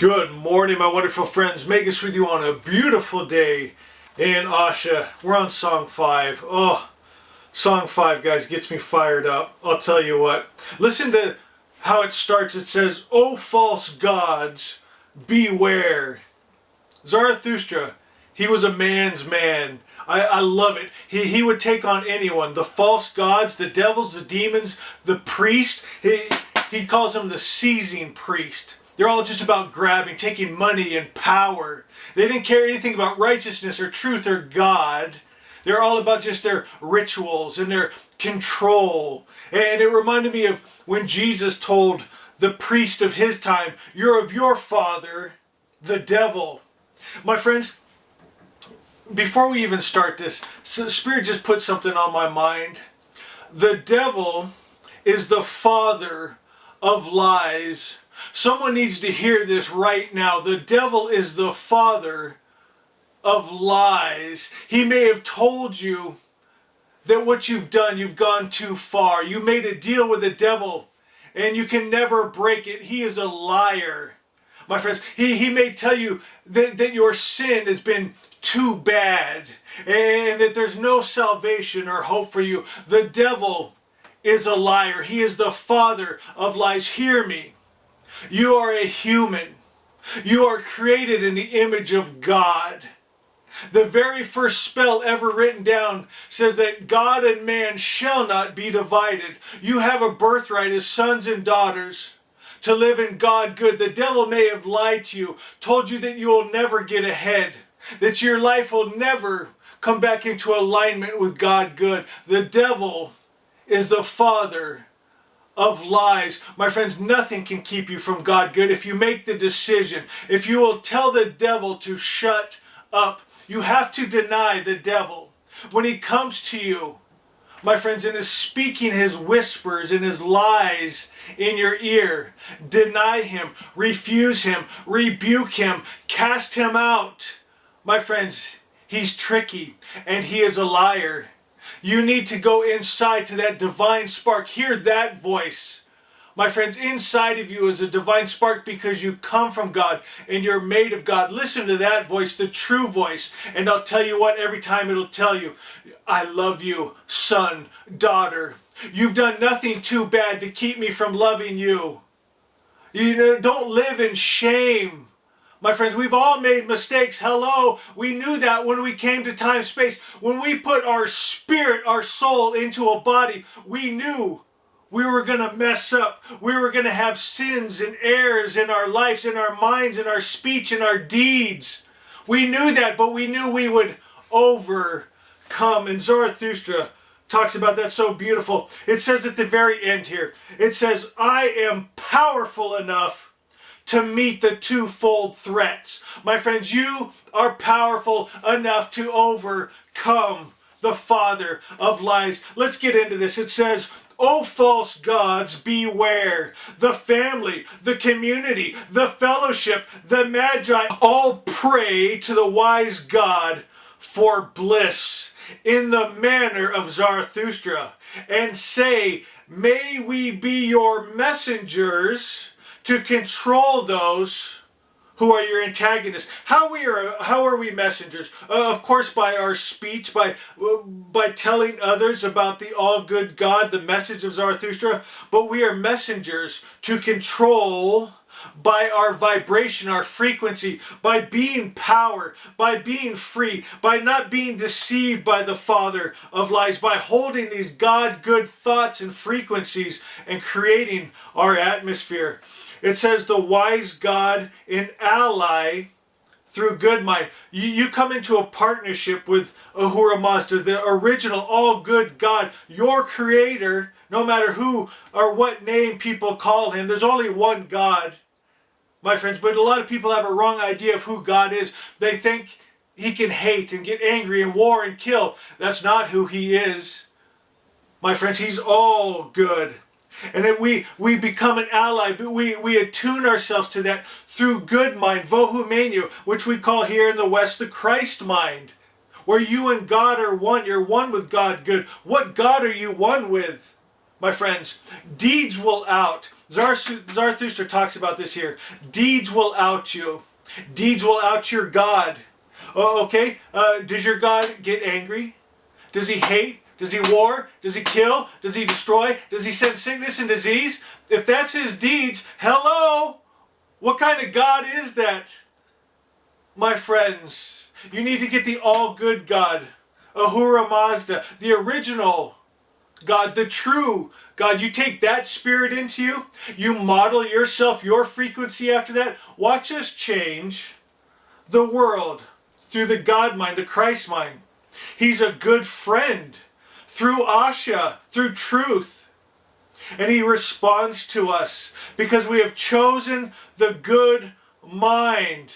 Good morning, my wonderful friends. Megas with you on a beautiful day in Asha. We're on Song 5. Oh, Song 5, guys, gets me fired up. I'll tell you what. Listen to how it starts. It says, "O false gods, beware." Zarathustra, he was a man's man. I love it. He would take on anyone. The false gods, the devils, the demons, the priest. He calls him the seizing priest. They're all just about grabbing, taking money and power. They didn't care anything about righteousness or truth or God. They're all about just their rituals and their control. And it reminded me of when Jesus told the priest of his time, "You're of your father, the devil." My friends, before we even start this, Spirit just put something on my mind. The devil is the father of lies. Someone needs to hear this right now. The devil is the father of lies. He may have told you that what you've done, you've gone too far. You made a deal with the devil and you can never break it. He is a liar. My friends, he may tell you that your sin has been too bad and that there's no salvation or hope for you. The devil is a liar. He is the father of lies. Hear me. You are a human. You are created in the image of God. The very first spell ever written down says that God and man shall not be divided. You have a birthright as sons and daughters to live in God good. The devil may have lied to you, told you that you will never get ahead, that your life will never come back into alignment with God good. The devil is the father of lies. My friends, nothing can keep you from God good. If you make the decision, if you will tell the devil to shut up, you have to deny the devil. When he comes to you, my friends, and is speaking his whispers and his lies in your ear, deny him, refuse him, rebuke him, cast him out. My friends, he's tricky and he is a liar. You need to go inside to that divine spark. Hear that voice. My friends, inside of you is a divine spark because you come from God and you're made of God. Listen to that voice, the true voice. And I'll tell you what, every time it'll tell you, "I love you, son, daughter. You've done nothing too bad to keep me from loving you. Don't live in shame." My friends, we've all made mistakes. Hello, we knew that when we came to time, space. When we put our spirit, our soul into a body, we knew we were going to mess up. We were going to have sins and errors in our lives, in our minds, in our speech, in our deeds. We knew that, but we knew we would overcome. And Zarathustra talks about that so beautiful. It says at the very end here, it says, "I am powerful enough to meet the twofold threats." My friends, you are powerful enough to overcome the father of lies. Let's get into this. It says, "O false gods, beware. The family, the community, the fellowship, the magi, all pray to the wise God for bliss in the manner of Zarathustra, and say, may we be your messengers to control those who are your antagonists." How are we messengers? Of course, by our speech, by telling others about the all-good God, the message of Zarathustra. But we are messengers to control by our vibration, our frequency, by being power, by being free, by not being deceived by the father of lies, by holding these God-good thoughts and frequencies and creating our atmosphere. It says the wise God and ally through good mind. You come into a partnership with Ahura Mazda, the original all-good God, your creator, no matter who or what name people call him. There's only one God, my friends, but a lot of people have a wrong idea of who God is. They think he can hate and get angry and war and kill. That's not who he is. My friends, he's all good. And then we become an ally, but we attune ourselves to that through good mind, vohu menu, which we call here in the West the Christ mind, where you and God are one. You're one with God good. What God are you one with? My friends, deeds will out. Zarathustra talks about this here. Deeds will out you. Deeds will out your God. Oh, okay, does your God get angry? Does he hate? Does he war? Does he kill? Does he destroy? Does he send sickness and disease? If that's his deeds, hello! What kind of God is that? My friends, you need to get the all-good God. Ahura Mazda, the original God, the true God. You take that spirit into you. You model yourself, your frequency after that. Watch us change the world through the God mind, the Christ mind. He's a good friend through Asha, through truth. And he responds to us because we have chosen the good mind,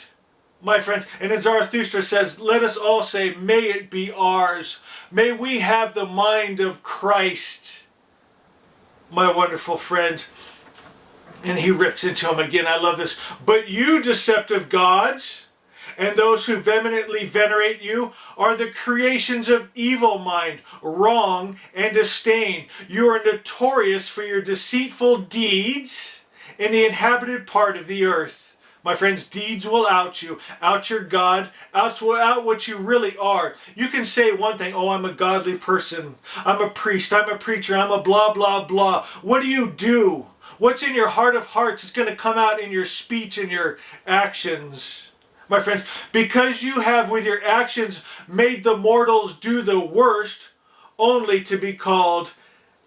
my friends. And as Zarathustra says, let us all say, may it be ours. May we have the mind of Christ, my wonderful friends. And he rips into him again. I love this. But you, deceptive gods, and those who vehemently venerate you are the creations of evil mind, wrong and disdain. You are notorious for your deceitful deeds in the inhabited part of the earth. My friends, deeds will out you, out your God, out what you really are. You can say one thing, oh, I'm a godly person, I'm a priest, I'm a preacher, I'm a blah, blah, blah. What do you do? What's in your heart of hearts is going to come out in your speech and your actions. My friends, because you have with your actions made the mortals do the worst, only to be called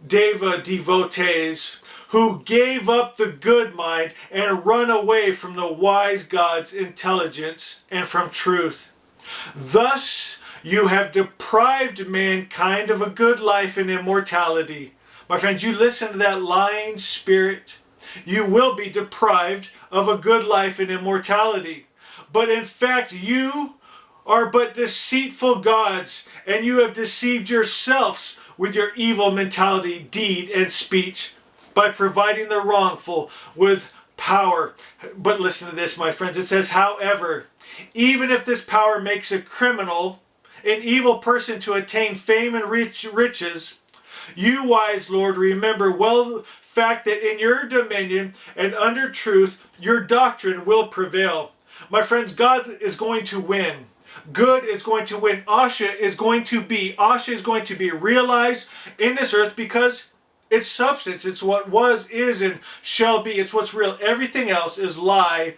Deva devotees, who gave up the good mind and run away from the wise God's intelligence and from truth. Thus you have deprived mankind of a good life and immortality. My friends, you listen to that lying spirit, you will be deprived of a good life and immortality. But in fact, you are but deceitful gods, and you have deceived yourselves with your evil mentality, deed, and speech by providing the wrongful with power. But listen to this, my friends. It says, however, even if this power makes a criminal, an evil person to attain fame and riches, you, wise Lord, remember well the fact that in your dominion and under truth, your doctrine will prevail. My friends, God is going to win. Good is going to win. Asha is going to be realized in this earth because it's substance. It's what was, is, and shall be. It's what's real. Everything else is lie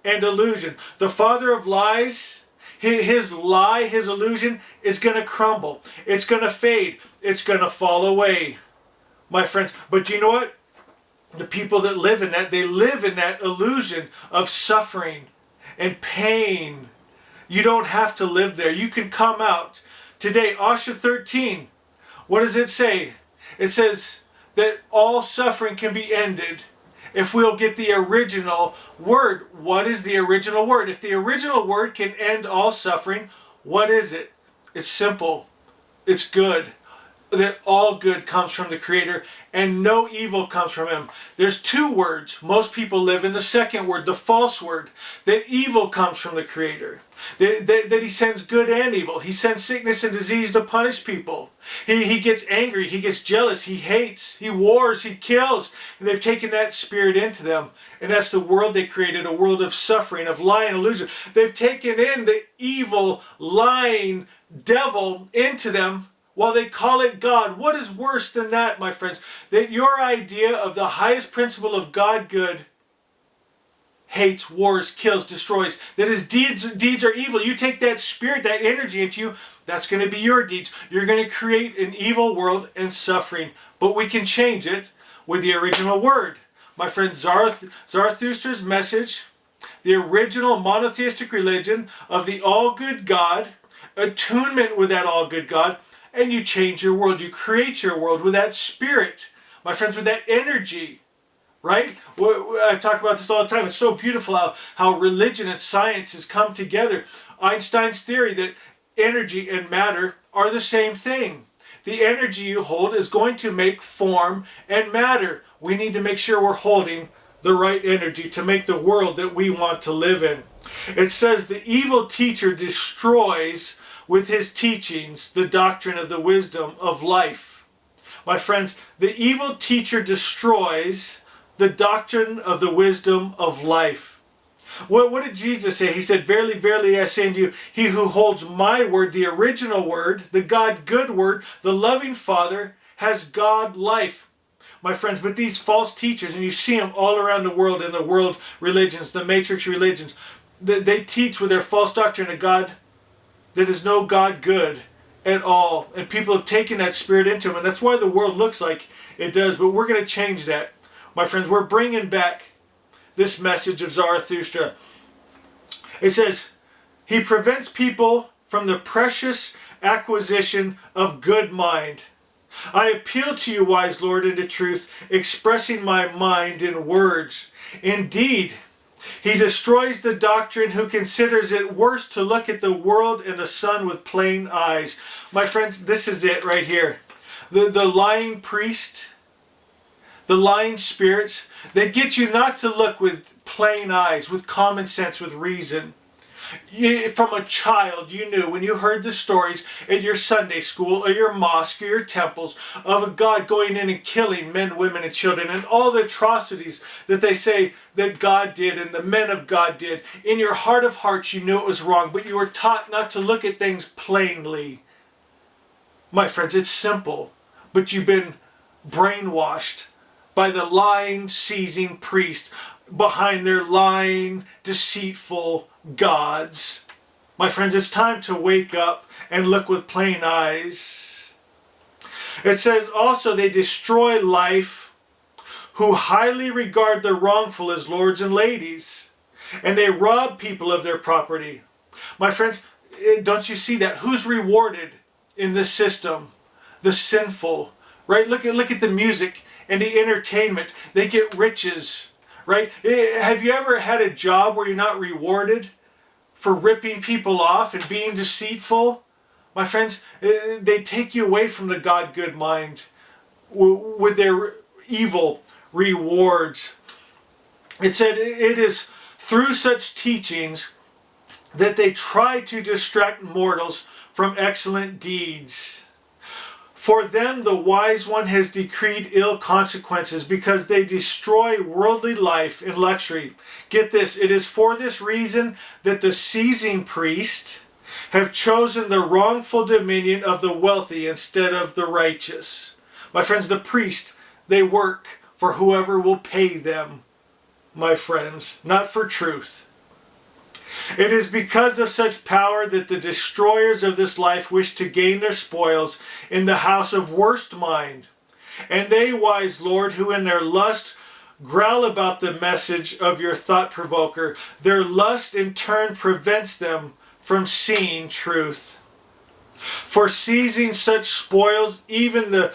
and illusion. The father of lies, his lie, his illusion is going to crumble. It's going to fade. It's going to fall away, my friends. But you know what? The people that live in that, they live in that illusion of suffering and pain. You don't have to live there. You can come out. Today, Asha 13, what does it say? It says that all suffering can be ended if we'll get the original word. What is the original word? If the original word can end all suffering, what is it? It's simple. It's good. That all good comes from the Creator and no evil comes from Him. There's two words. Most people live in the second word, the false word. That evil comes from the Creator. That He sends good and evil. He sends sickness and disease to punish people. He gets angry. He gets jealous. He hates. He wars. He kills. And they've taken that spirit into them. And that's the world they created, a world of suffering, of lying, illusion. They've taken in the evil, lying devil into them, while they call it God. What is worse than that, my friends? That your idea of the highest principle of God good hates, wars, kills, destroys. That his deeds are evil. You take that spirit, that energy into you, that's going to be your deeds. You're going to create an evil world and suffering. But we can change it with the original word. My friend, Zarathustra's message, the original monotheistic religion of the all-good God, attunement with that all-good God, and you change your world. You create your world with that spirit. My friends, with that energy. Right? I talk about this all the time. It's so beautiful how religion and science has come together. Einstein's theory that energy and matter are the same thing. The energy you hold is going to make form and matter. We need to make sure we're holding the right energy to make the world that we want to live in. It says the evil teacher destroys with his teachings the doctrine of the wisdom of life. My friends, the evil teacher destroys the doctrine of the wisdom of life. What did Jesus say? He said, verily, verily, I say unto you, he who holds my word, the original word, the God good word, the loving Father, has God life. My friends, but these false teachers, and you see them all around the world in the world religions, the matrix religions, they teach with their false doctrine a God that is no God good at all. And people have taken that spirit into them, and that's why the world looks like it does. But we're going to change that. My friends, we're bringing back this message of Zarathustra. It says, he prevents people from the precious acquisition of good mind. I appeal to you, wise Lord, into truth, expressing my mind in words. Indeed, he destroys the doctrine who considers it worse to look at the world and the sun with plain eyes. My friends, this is it right here. The lying priest, the lying spirits, they get you not to look with plain eyes, with common sense, with reason. From a child, you knew when you heard the stories at your Sunday school or your mosque or your temples of a God going in and killing men, women, and children, and all the atrocities that they say that God did and the men of God did. In your heart of hearts, you knew it was wrong, but you were taught not to look at things plainly. My friends, it's simple, but you've been brainwashed by the lying, seizing priest behind their lying, deceitful gods. My friends, it's time to wake up and look with plain eyes. It says also they destroy life who highly regard the wrongful as lords and ladies, and they rob people of their property. My friends, don't you see that? Who's rewarded in this system? The sinful, right? Look at the music and the entertainment. They get riches, right? Have you ever had a job where you're not rewarded for ripping people off and being deceitful? My friends, they take you away from the God good mind with their evil rewards. It said it is through such teachings that they try to distract mortals from excellent deeds. For them the wise one has decreed ill consequences because they destroy worldly life in luxury. Get this, it is for this reason that the seizing priest have chosen the wrongful dominion of the wealthy instead of the righteous. My friends, the priest, they work for whoever will pay them, my friends, not for truth. It is because of such power that the destroyers of this life wish to gain their spoils in the house of worst mind. And they, wise Lord, who in their lust growl about the message of your thought provoker, their lust in turn prevents them from seeing truth. For seizing such spoils, even the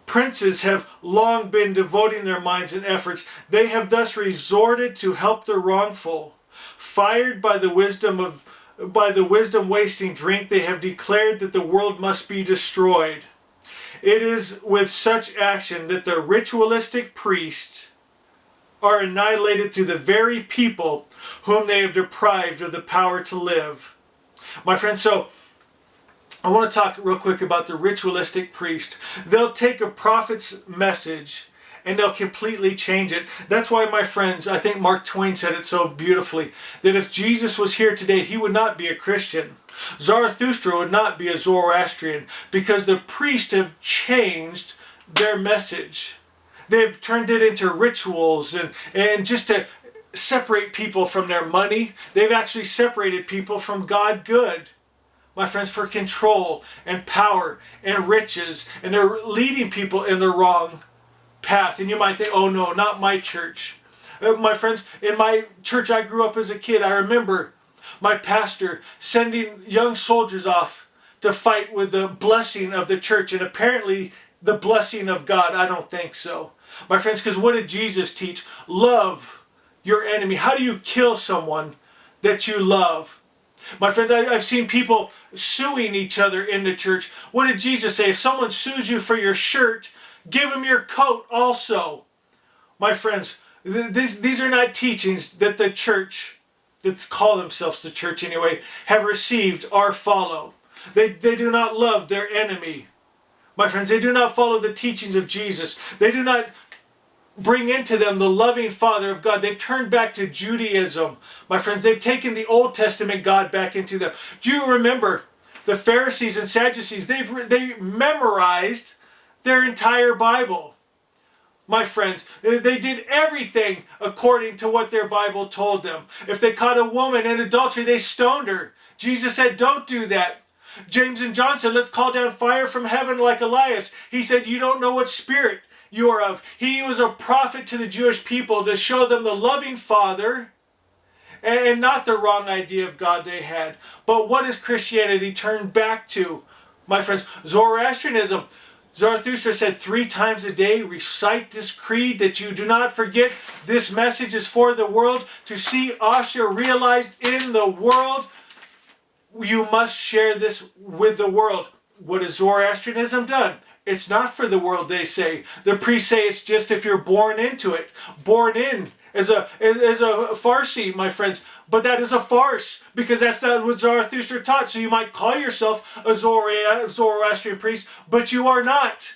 princes have long been devoting their minds and efforts. They have thus resorted to help the wrongful. Fired by the wisdom wasting drink, they have declared that the world must be destroyed. It is with such action that the ritualistic priests are annihilated to the very people whom they have deprived of the power to live. My friends, so I want to talk real quick about the ritualistic priest. They'll take a prophet's message and they'll completely change it. That's why, my friends, I think Mark Twain said it so beautifully, that if Jesus was here today, he would not be a Christian. Zarathustra would not be a Zoroastrian, because the priests have changed their message. They've turned it into rituals and just to separate people from their money. They've actually separated people from God good. My friends, for control and power and riches, and they're leading people in the wrong path. And you might think, oh no, not my church. My friends, in my church I grew up as a kid, I remember my pastor sending young soldiers off to fight with the blessing of the church, and apparently the blessing of God. I don't think so. My friends, because what did Jesus teach? Love your enemy. How do you kill someone that you love? My friends, I've seen people suing each other in the church. What did Jesus say? If someone sues you for your shirt, give him your coat also. My friends, these are not teachings that the church, that call themselves the church anyway, have received or follow. They do not love their enemy. My friends, they do not follow the teachings of Jesus. They do not bring into them the loving Father of God. They've turned back to Judaism, my friends. They've taken the Old Testament God back into them. Do you remember the Pharisees and Sadducees? They memorized their entire Bible. My friends, they did everything according to what their Bible told them. If they caught a woman in adultery, they stoned her. Jesus said, don't do that. James and John said, let's call down fire from heaven like Elias. He said, you don't know what spirit you are of. He was a prophet to the Jewish people to show them the loving Father and not the wrong idea of God they had. But what has Christianity turned back to? My friends, Zoroastrianism. Zarathustra said 3 times a day, recite this creed that you do not forget. This message is for the world. To see Asha realized in the world, you must share this with the world. What has Zoroastrianism done? It's not for the world, they say. The priests say it's just if you're born into it. Born in is a Farsi, my friends. But that is a farce, because that's not what Zarathustra taught. So you might call yourself a Zoroastrian priest, but you are not.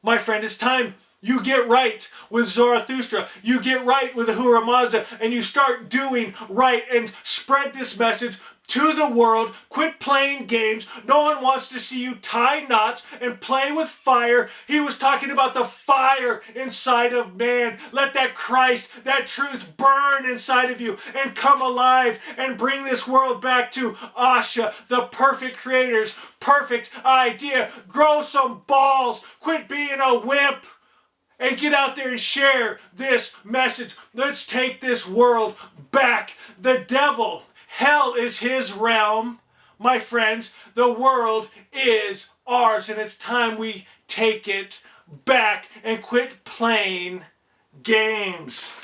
My friend, it's time you get right with Zarathustra. You get right with Ahura Mazda, and you start doing right and spread this message to the world. Quit playing games. No one wants to see you tie knots and play with fire. He was talking about the fire inside of man. Let that Christ, that truth burn inside of you and come alive and bring this world back to Asha, the perfect creator's perfect idea. Grow some balls. Quit being a wimp. And get out there and share this message. Let's take this world back. The devil, hell is his realm. My friends, the world is ours. And it's time we take it back and quit playing games.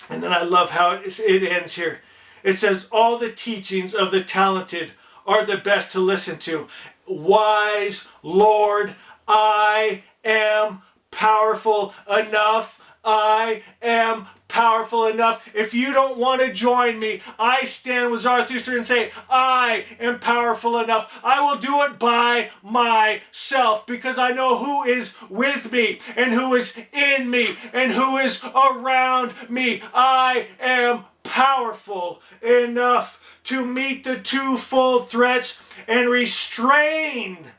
And then I love how it ends here. It says, all the teachings of the talented are the best to listen to. Wise Lord, I am powerful enough. I am powerful enough. If you don't want to join me, I stand with Zarathustra and say, I am powerful enough. I will do it by myself, because I know who is with me and who is in me and who is around me. I am powerful enough to meet the twofold threats and restrain,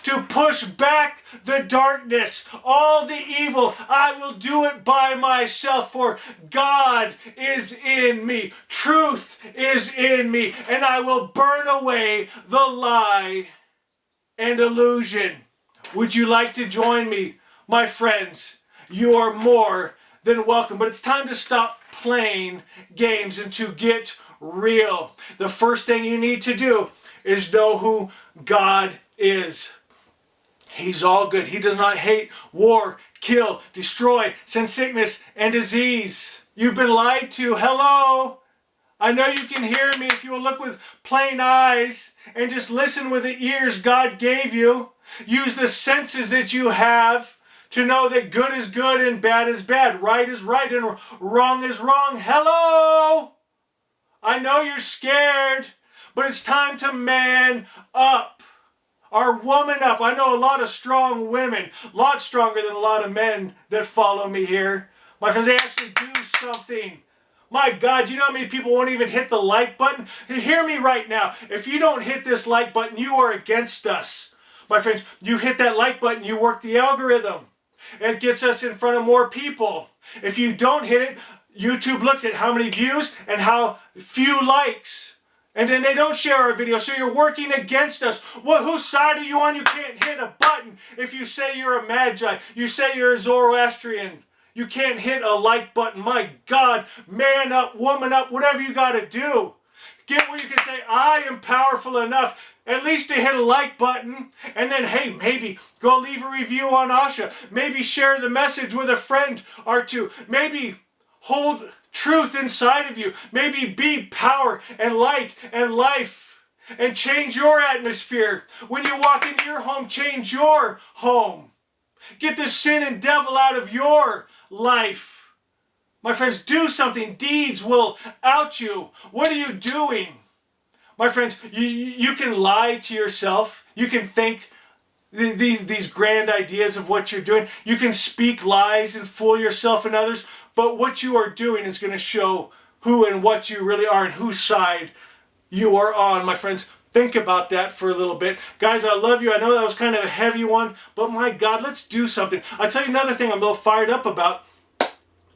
to push back the darkness, all the evil. I will do it by myself, for God is in me. Truth is in me, and I will burn away the lie and illusion. Would you like to join me, my friends? You are more than welcome, but it's time to stop playing games and to get real. The first thing you need to do is know who God is. He's all good. He does not hate, war, kill, destroy, send sickness and disease. You've been lied to. Hello. I know you can hear me if you will look with plain eyes and just listen with the ears God gave you. Use the senses that you have to know that good is good and bad is bad. Right is right and wrong is wrong. Hello. I know you're scared, but it's time to man up. Or woman up. I know a lot of strong women, a lot stronger than a lot of men that follow me here. My friends, they actually do something. My God, you know how many people won't even hit the like button? Hear me right now. If you don't hit this like button, you are against us. My friends, you hit that like button, you work the algorithm. It gets us in front of more people. If you don't hit it, YouTube looks at how many views and how few likes. And then they don't share our video, so you're working against us. Whose side are you on? You can't hit a button if you say you're a Magi. You say you're a Zoroastrian. You can't hit a like button. My God, man up, woman up, whatever you got to do. Get where you can say, I am powerful enough, at least to hit a like button. And then, hey, maybe go leave a review on Asha. Maybe share the message with a friend or two. Maybe hold truth inside of you. Maybe be power and light and life and change your atmosphere. When you walk into your home, change your home. Get the sin and devil out of your life. My friends, do something. Deeds will out you. What are you doing? My friends, you can lie to yourself. You can think these grand ideas of what you're doing. You can speak lies and fool yourself and others, but what you are doing is going to show who and what you really are and whose side you are on, my friends. Think about that for a little bit. Guys, I love you. I know that was kind of a heavy one, but my God, let's do something. I'll tell you another thing I'm a little fired up about.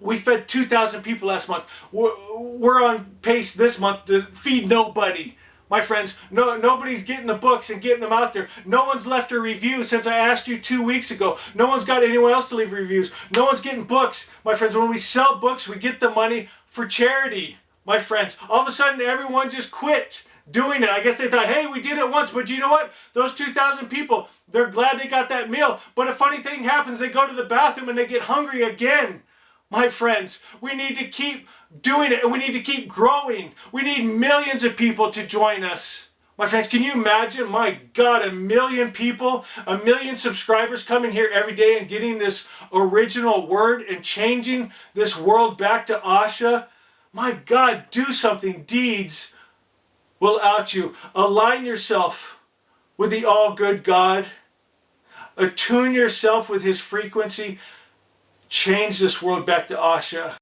We fed 2,000 people last month. We're on pace this month to feed nobody. My friends, nobody's getting the books and getting them out there. No one's left a review since I asked you 2 weeks ago. No one's got anyone else to leave reviews. No one's getting books. My friends, when we sell books, we get the money for charity. My friends, all of a sudden everyone just quit doing it. I guess they thought, hey, we did it once, but you know what? Those 2,000 people, they're glad they got that meal. But a funny thing happens, they go to the bathroom and they get hungry again. My friends, we need to keep doing it and we need to keep growing. We need millions of people to join us. My friends, can you imagine? My God, 1 million people, 1 million subscribers coming here every day and getting this original word and changing this world back to Asha. My God, do something. Deeds will out you. Align yourself with the all-good God. Attune yourself with His frequency. Change this world back to Asha.